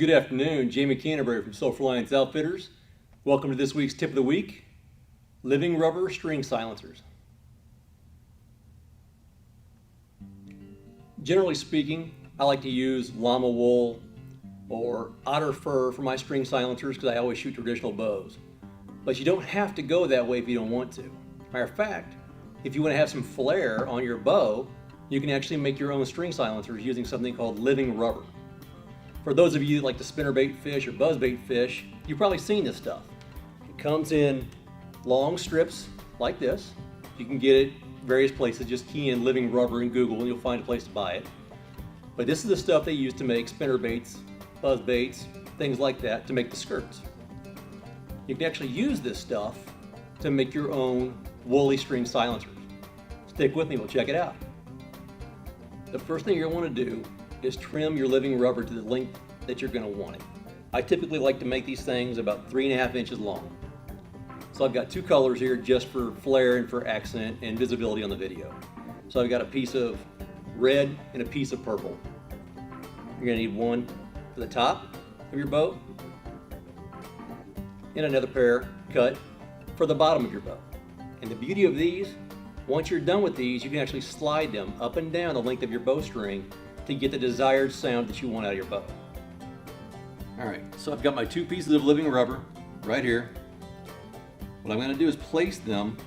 Good afternoon, Jamie Canterbury from Reliance Outfitters. Welcome to this week's tip of the week, living rubber string silencers. Generally speaking, I like to use llama wool or otter fur for my string silencers because I always shoot traditional bows. But you don't have to go that way if you don't want to. Matter of fact, if you want to have some flair on your bow, you can actually make your own string silencers using something called living rubber. For those of you that like to spinnerbait fish or buzzbait fish, you've probably seen this stuff. It comes in long strips like this. You can get it various places. Just key in living rubber in Google and you'll find a place to buy it. But this is the stuff they use to make spinnerbaits, buzzbaits, things like that to make the skirts. You can actually use this stuff to make your own woolly string silencers. Stick with me, we'll check it out. The first thing you're going to want to do is trim your living rubber to the length that you're going to want it. I typically like to make these things about 3.5 inches long. So I've got two colors here just for flair and for accent and visibility on the video. So I've got a piece of red and a piece of purple. You're going to need one for the top of your bow and another pair cut for the bottom of your bow. And the beauty of these, once you're done with these, you can actually slide them up and down the length of your bowstring to get the desired sound that you want out of your bow. Alright, so I've got my two pieces of living rubber right here. What I'm going to do is place them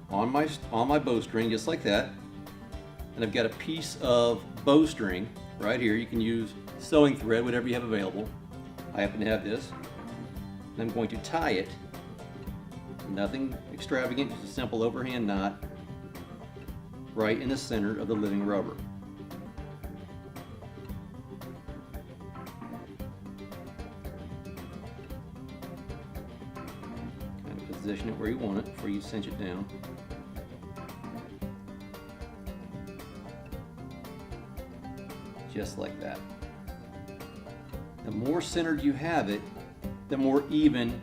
on my bowstring just like that. And I've got a piece of bowstring right here. You can use sewing thread, whatever you have available. I happen to have this. And I'm going to tie it. Nothing extravagant, just a simple overhand knot right in the center of the living rubber. Position it where you want it before you cinch it down. Just like that. The more centered you have it, the more even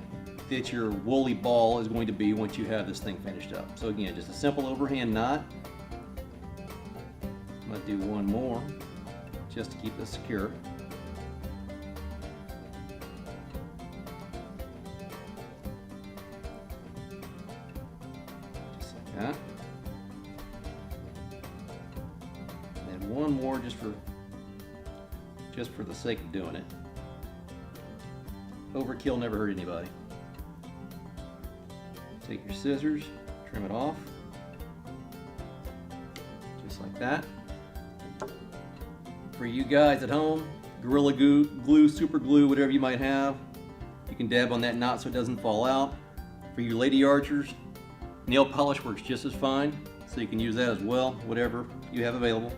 that your woolly ball is going to be once you have this thing finished up. So again, just a simple overhand knot. I'm going to do one more just to keep this secure. That. And then one more just for the sake of doing it. Overkill never hurt anybody. Take your scissors, trim it off, just like that. For you guys at home, Gorilla Glue, Super Glue, whatever you might have, you can dab on that knot so it doesn't fall out. For you lady archers, nail polish works just as fine, so you can use that as well, whatever you have available.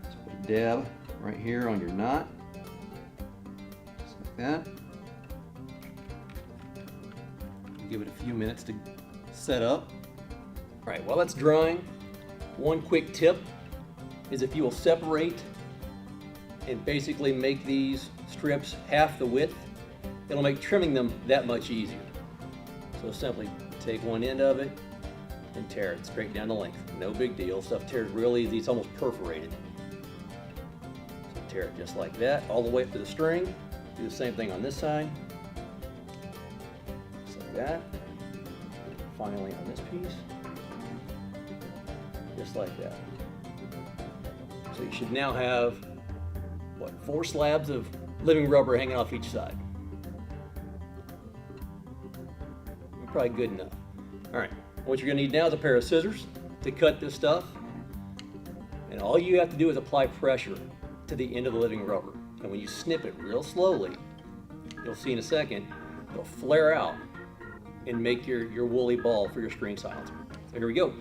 Just put a dab right here on your knot, just like that. Give it a few minutes to set up. All right, while that's drying, one quick tip is if you will separate and basically make these strips half the width, it'll make trimming them that much easier. So simply take one end of it and tear it straight down the length. No big deal. Stuff tears real easy. It's almost perforated. So tear it just like that, all the way up to the string. Do the same thing on this side. Just like that. Finally on this piece. Just like that. So you should now have, what, 4 slabs of living rubber hanging off each side. Probably good enough. All right, what you're gonna need now is a pair of scissors to cut this stuff. And all you have to do is apply pressure to the end of the living rubber. And when you snip it real slowly, you'll see in a second, it'll flare out and make your woolly ball for your string silencer. So here we go.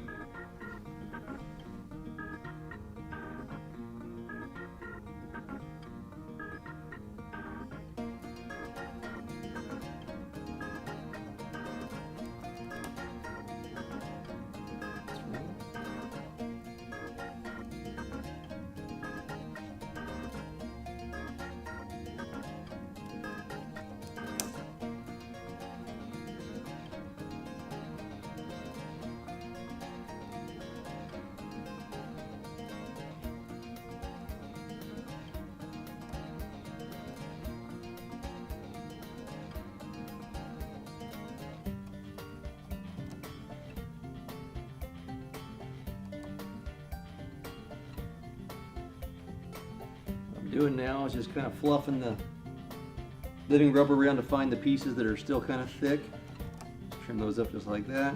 doing now is just kind of fluffing the living rubber around to find the pieces that are still kind of thick. Trim those up just like that.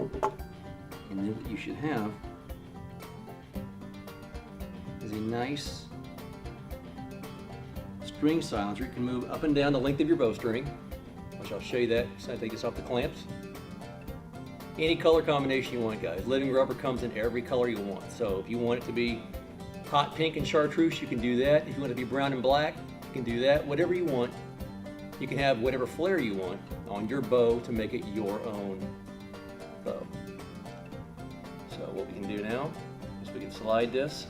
And then what you should have is a nice string silencer. You can move up and down the length of your bowstring, which I'll show you that as I take this off the clamps. Any color combination you want, guys. Living rubber comes in every color you want. So if you want it to be hot pink and chartreuse, you can do that. If you want it to be brown and black, you can do that. Whatever you want. You can have whatever flare you want on your bow to make it your own bow. So what we can do now is we can slide this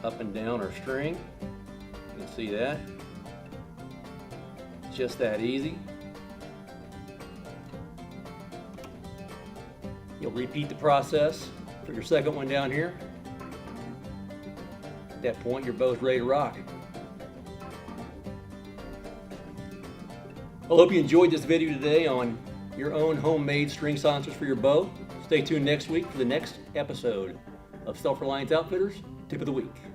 up and down our string. You can see that. It's just that easy. You'll repeat the process for your second one down here. At that point, your bow's ready to rock. I hope you enjoyed this video today on your own homemade string silencers for your bow. Stay tuned next week for the next episode of Reliance Outfitters Tip of the Week.